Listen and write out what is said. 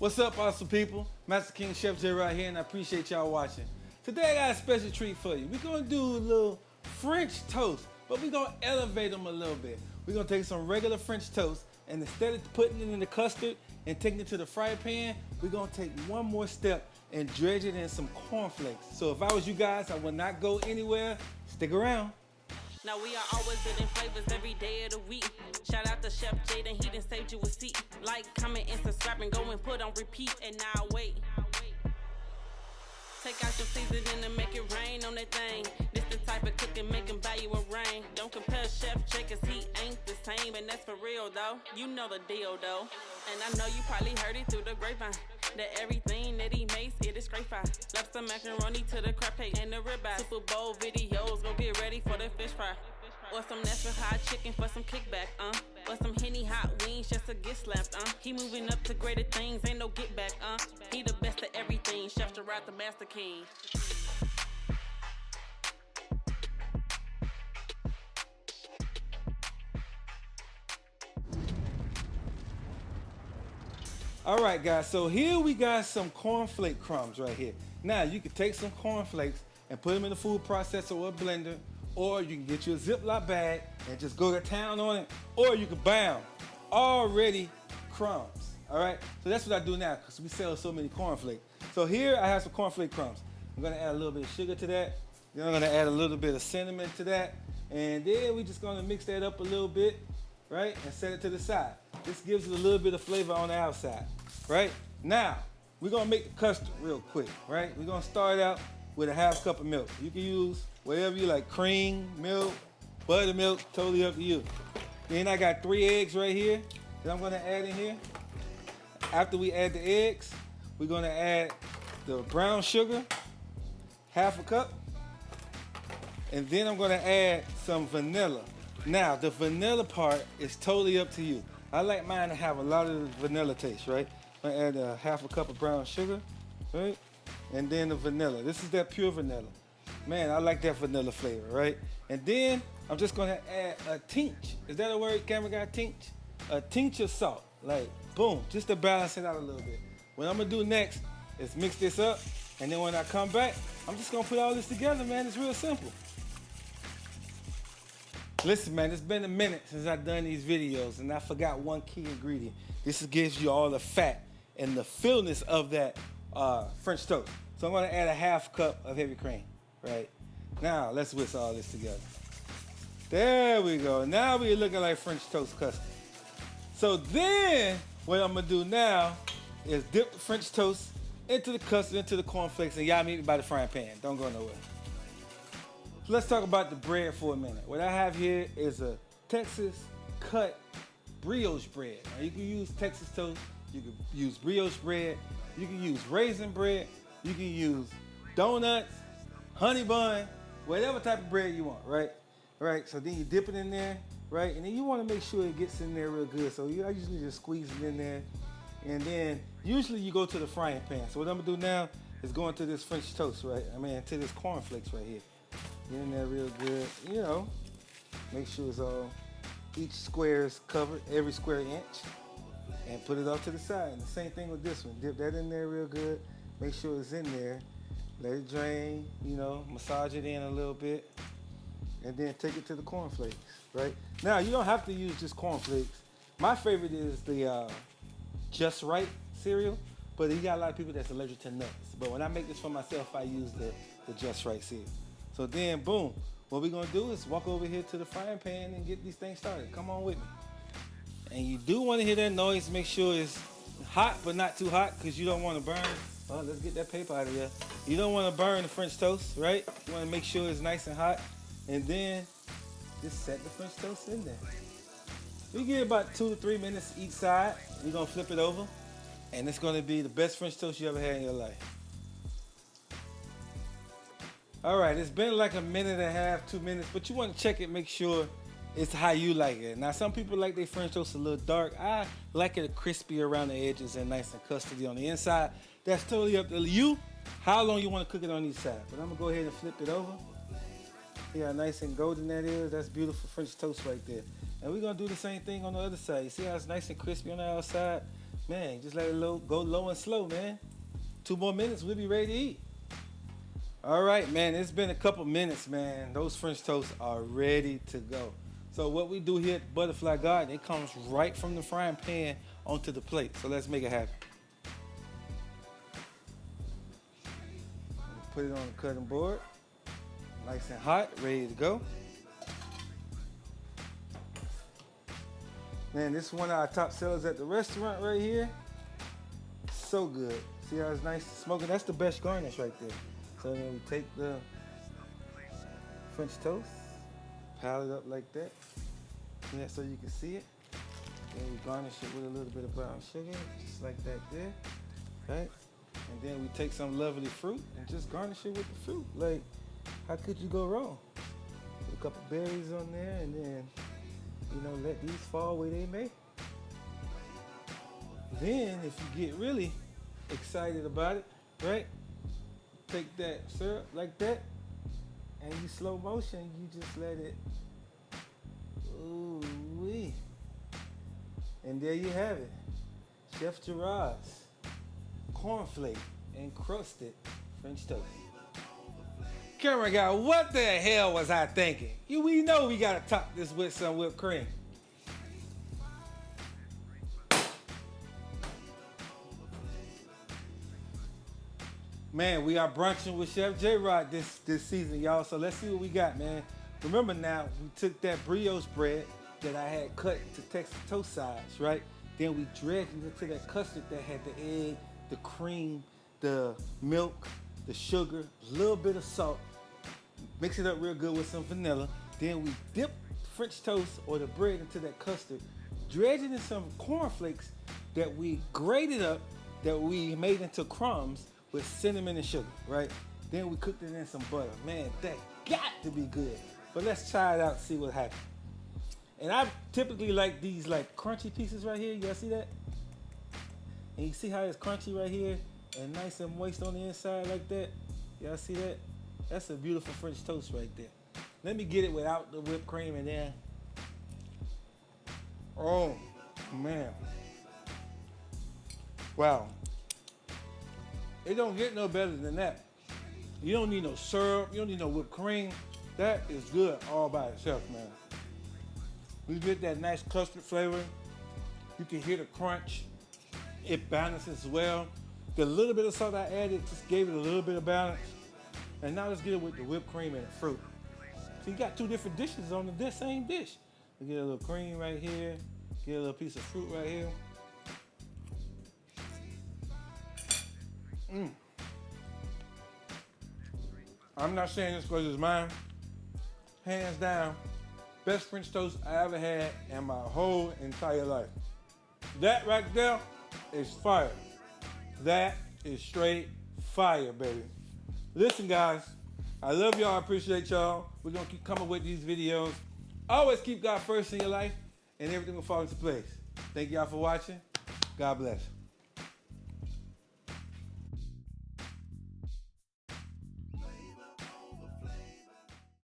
What's up, awesome people? Master King Chef J right here, and I appreciate y'all watching. Today I got a special treat for you. We're gonna do a little French toast, but we're gonna elevate them a little bit. We're gonna take some regular French toast, and instead of putting it in the custard and taking it to the fry pan, we're gonna take one more step and dredge it in some cornflakes. So if I was you guys, I would not go anywhere. Stick around. Now we are always getting flavors every day of the week. Shout out to Chef Jaden, he done saved you a seat. Like, comment, and subscribe, and go and put on repeat. And now wait. Take out your seasoning and make it rain on that thing. This the type of cooking make him buy you a ring. Don't compare Chef J, cause he ain't the same. And that's for real though, you know the deal though. And I know you probably heard it through the grapevine, that everything that he makes, it is straight fry. Lobster macaroni to the crab cake and the ribeye. Super Bowl videos, go get ready for the fish fry. Or some Nashville hot chicken for some kickback, or some Henny hot wings just to get slapped, He moving up to greater things, ain't no get back, He the best at everything, Chef Gerard the Master King. All right, guys, so here we got some cornflake crumbs right here. Now, you can take some cornflakes and put them in a food processor or a blender, or you can get you a Ziploc bag and just go to town on it, or you can buy them already crumbs, all right? So that's what I do now, because we sell so many cornflakes. So here I have some cornflake crumbs. I'm gonna add a little bit of sugar to that, then I'm gonna add a little bit of cinnamon to that, and then we're just gonna mix that up a little bit, right, and set it to the side. This gives it a little bit of flavor on the outside, right? Now, we're gonna make the custard real quick, right? We're gonna start out with a half cup of milk. You can use whatever you like, cream, milk, buttermilk, totally up to you. Then I got 3 eggs right here that I'm gonna add in here. After we add the eggs, we're gonna add the brown sugar, half a cup, and then I'm gonna add some vanilla. Now, the vanilla part is totally up to you. I like mine to have a lot of vanilla taste, right? I'm gonna add a half a cup of brown sugar, right? And then the vanilla. This is that pure vanilla. Man, I like that vanilla flavor, right? And then I'm just gonna add a tinge. Is that a word, camera guy, tinge? A tinge of salt, like boom, just to balance it out a little bit. What I'm gonna do next is mix this up, and then when I come back, I'm just gonna put all this together, man. It's real simple. Listen, man, it's been a minute since I've done these videos, and I forgot one key ingredient. This gives you all the fat and the fullness of that French toast. So I'm gonna add a half cup of heavy cream, right? Now, let's whisk all this together. There we go. Now we're looking like French toast custard. So then, what I'm gonna do now is dip the French toast into the custard, into the cornflakes, and y'all meet me by the frying pan. Don't go nowhere. So let's talk about the bread for a minute. What I have here is a Texas cut brioche bread. Now, you can use Texas toast, you can use brioche bread, you can use raisin bread, you can use donuts, honey bun, whatever type of bread you want, right? Right, so then you dip it in there, right? And then you want to make sure it gets in there real good. So I usually just squeeze it in there. And then usually you go to the frying pan. So what I'm gonna do now is go into this French toast, right? To this cornflakes right here. Get in there real good, you know. Make sure it's all, each square is covered, every square inch. And put it off to the side. And the same thing with this one. Dip that in there real good. Make sure it's in there. Let it drain, you know, massage it in a little bit. And then take it to the cornflakes, right? Now, you don't have to use just cornflakes. My favorite is the Just Right cereal, but you got a lot of people that's allergic to nuts. But when I make this for myself, I use the Just Right cereal. So then, boom, what we're gonna do is walk over here to the frying pan and get these things started. Come on with me. And you do wanna hear that noise, make sure it's hot, but not too hot, because you don't wanna burn. Well, let's get that paper out of there. You don't wanna burn the French toast, right? You wanna make sure it's nice and hot. And then just set the French toast in there. We get about 2 to 3 minutes each side. We're gonna flip it over, and it's gonna be the best French toast you ever had in your life. All right, it's been like a minute and a half, 2 minutes, but you wanna check it, make sure it's how you like it. Now, some people like their French toast a little dark. I like it crispy around the edges and nice and custardy on the inside. That's totally up to you, how long you wanna cook it on each side. But I'm gonna go ahead and flip it over. See how nice and golden that is? That's beautiful French toast right there. And we're gonna do the same thing on the other side. You see how it's nice and crispy on the outside? Man, just let it go low and slow, man. 2 more minutes, we'll be ready to eat. All right, man, it's been a couple minutes, man. Those French toasts are ready to go. So what we do here at Butterfly Garden, it comes right from the frying pan onto the plate. So let's make it happen. Put it on the cutting board. Nice and hot, ready to go. Man, this is one of our top sellers at the restaurant right here. So good. See how it's nice smoking? That's the best garnish right there. So then we take the French toast, pile it up like that, yeah, so you can see it. Then we garnish it with a little bit of brown sugar, just like that there, right? And then we take some lovely fruit and just garnish it with the fruit. Like, how could you go wrong? Put a couple berries on there and then, you know, let these fall where they may. Then, if you get really excited about it, right? Take that syrup like that, and you slow motion, you just let it, ooh-wee. And there you have it. Chef Gerard's Cornflake and Crusted French toast. Camera guy, what the hell was I thinking? We know we gotta top this with some whipped cream. Man, we are brunching with Chef J-Rod this season, y'all. So let's see what we got, man. Remember now, we took that brioche bread that I had cut to Texas toast size, right? Then we dredged it into that custard that had the egg, the cream, the milk, the sugar, a little bit of salt. Mix it up real good with some vanilla. Then we dip French toast or the bread into that custard, dredge it in some cornflakes that we grated up, that we made into crumbs, with cinnamon and sugar, right? Then we cooked it in some butter. Man, that got to be good. But let's try it out and see what happens. And I typically like these like crunchy pieces right here. Y'all see that? And you see how it's crunchy right here and nice and moist on the inside like that? Y'all see that? That's a beautiful French toast right there. Let me get it without the whipped cream and then. Oh, man. Wow. It don't get no better than that. You don't need no syrup. You don't need no whipped cream. That is good all by itself, man. We get that nice custard flavor. You can hear the crunch. It balances well. The little bit of salt I added just gave it a little bit of balance. And now let's get it with the whipped cream and the fruit. So you got 2 different dishes on the same dish. We get a little cream right here. Get a little piece of fruit right here. I'm not saying this because it's mine. Hands down, best French toast I ever had in my whole entire life. That right there is fire. That is straight fire, baby. Listen, guys, I love y'all. I appreciate y'all. We're going to keep coming with these videos. Always keep God first in your life, and everything will fall into place. Thank y'all for watching. God bless.